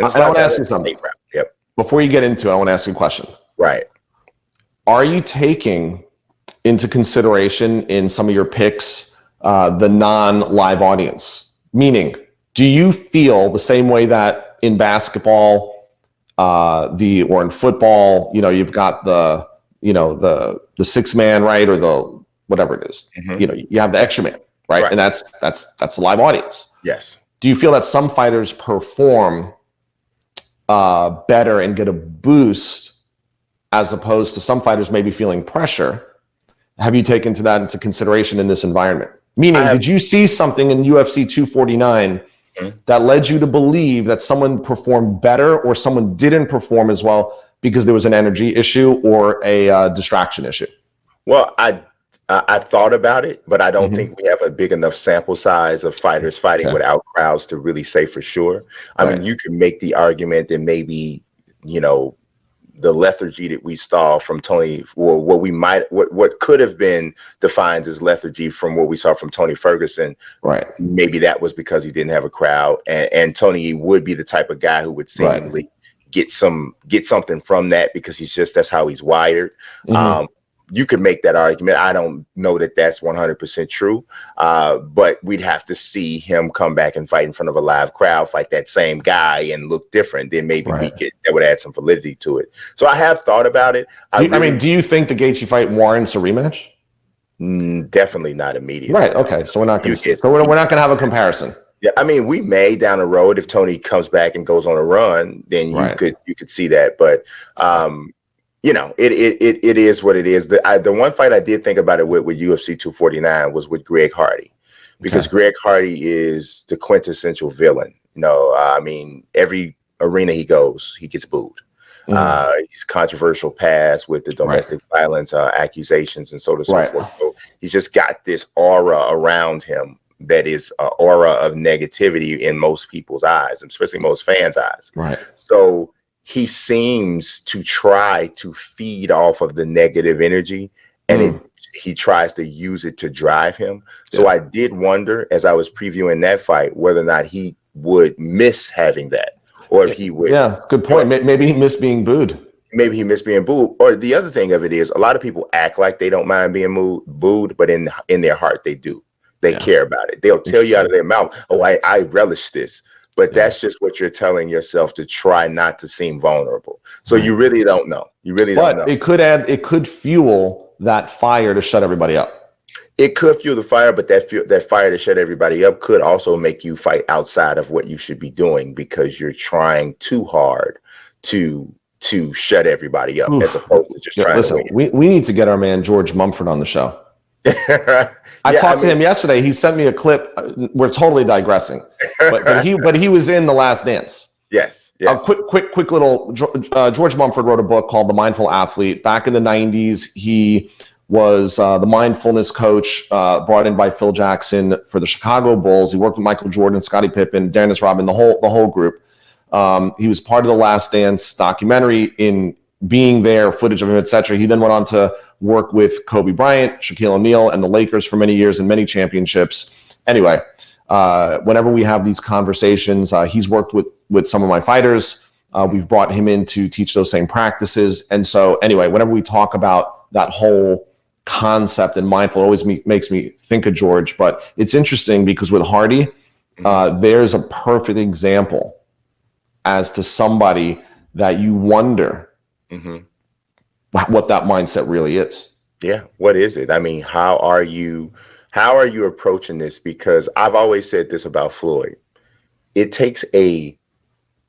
And I want to ask you something. Yep. Before you get into it, I want to ask you a question. Right. Are you taking into consideration in some of your picks the non-live audience? Meaning, do you feel the same way that in basketball, or in football, you've got the sixth man, right, or the whatever it is. Mm-hmm. You have the extra man, right, and that's the live audience. Yes. Do you feel that some fighters perform better and get a boost as opposed to some fighters maybe feeling pressure? Have you taken that into consideration in this environment? Meaning, did you see something in UFC 249 that led you to believe that someone performed better or someone didn't perform as well because there was an energy issue or a distraction issue? Well, I've thought about it, but I don't think we have a big enough sample size of fighters fighting without crowds to really say for sure. I mean, you can make the argument that maybe, the lethargy that we saw from Tony, or what could have been defined as lethargy from what we saw from Tony Ferguson. Right. Maybe that was because he didn't have a crowd, and Tony would be the type of guy who would seemingly get something from that because that's how he's wired. You could make that argument. I don't know that that's 100% true, but we'd have to see him come back and fight in front of a live crowd, fight that same guy and look different. Then maybe that would add some validity to it. So I have thought about it. Do you think the Gaethje fight warrants a rematch? Definitely not immediately. Right. Okay. So we're not going to. So we're not going to have a comparison. Yeah, I mean, we may down the road if Tony comes back and goes on a run, then you could see that, but. It is what it is. The one fight I did think about it with UFC 249 was with Greg Hardy, because Greg Hardy is the quintessential villain. I mean, every arena he goes, he gets booed. He's controversial past with the domestic violence accusations and so on and so forth. So he's just got this aura around him that is an aura of negativity in most people's eyes, especially most fans' eyes. Right. So he seems to try to feed off of the negative energy, and he tries to use it to drive him. So I did wonder, as I was previewing that fight, whether or not he would miss having that, or if he would. Yeah, good point. Maybe he missed being booed. Maybe he missed being booed. Or the other thing of it is, a lot of people act like they don't mind being booed, but in their heart, they do. They care about it. They'll tell you out of their mouth, "Oh, I relish this." But that's just what you're telling yourself to try not to seem vulnerable. So you really don't know. You really don't know. But it could fuel that fire to shut everybody up. It could fuel the fire, but that fire to shut everybody up could also make you fight outside of what you should be doing, because you're trying too hard to shut everybody up, as opposed to just trying to win. We need to get our man George Mumford on the show. I talked to him yesterday. He sent me a clip. We're totally digressing, but he was in The Last Dance. Yes. Quick little. George Mumford wrote a book called The Mindful Athlete. Back in the 90s, he was the mindfulness coach brought in by Phil Jackson for the Chicago Bulls. He worked with Michael Jordan, Scottie Pippen, Dennis Rodman, the whole group. He was part of The Last Dance documentary. In being there, footage of him, etc. He then went on to work with Kobe Bryant, Shaquille O'Neal, and the Lakers for many years and many championships. Anyway, whenever we have these conversations, he's worked with some of my fighters. We've brought him in to teach those same practices. And so anyway, whenever we talk about that whole concept and mindful, it always makes me think of George. But it's interesting because with Hardy, there's a perfect example as to somebody that you wonder what that mindset really is. Yeah. What is it? I mean, how are you approaching this? Because I've always said this about Floyd. It takes a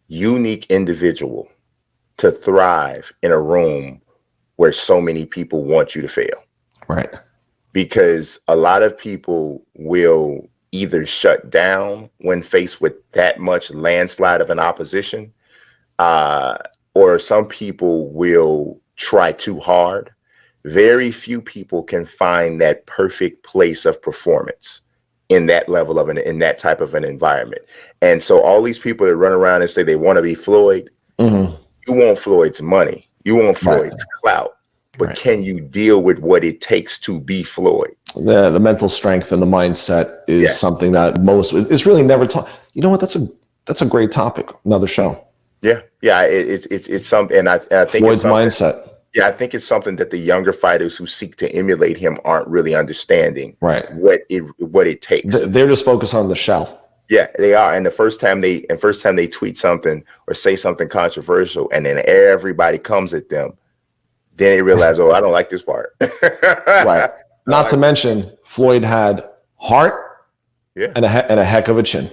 unique individual to thrive in a room where so many people want you to fail. Right. Because a lot of people will either shut down when faced with that much landslide of an opposition, or some people will try too hard. Very few people can find that perfect place of performance in that level of in that type of an environment. And so all these people that run around and say they want to be Floyd, you want Floyd's money, you want Floyd's clout, but can you deal with what it takes to be Floyd? The mental strength and the mindset is something that it's really never taught. You know what? That's a great topic. Another show. Yeah. It's something, and I think it's Floyd's something. mindset. Yeah, I think it's something that the younger fighters who seek to emulate him aren't really understanding. Right. What it takes. They're just focused on the shell. Yeah, they are. And the first time they tweet something or say something controversial, and then everybody comes at them, then they realize, oh, I don't like this part. Right. Not to mention, Floyd had heart Yeah. and a heck of a chin.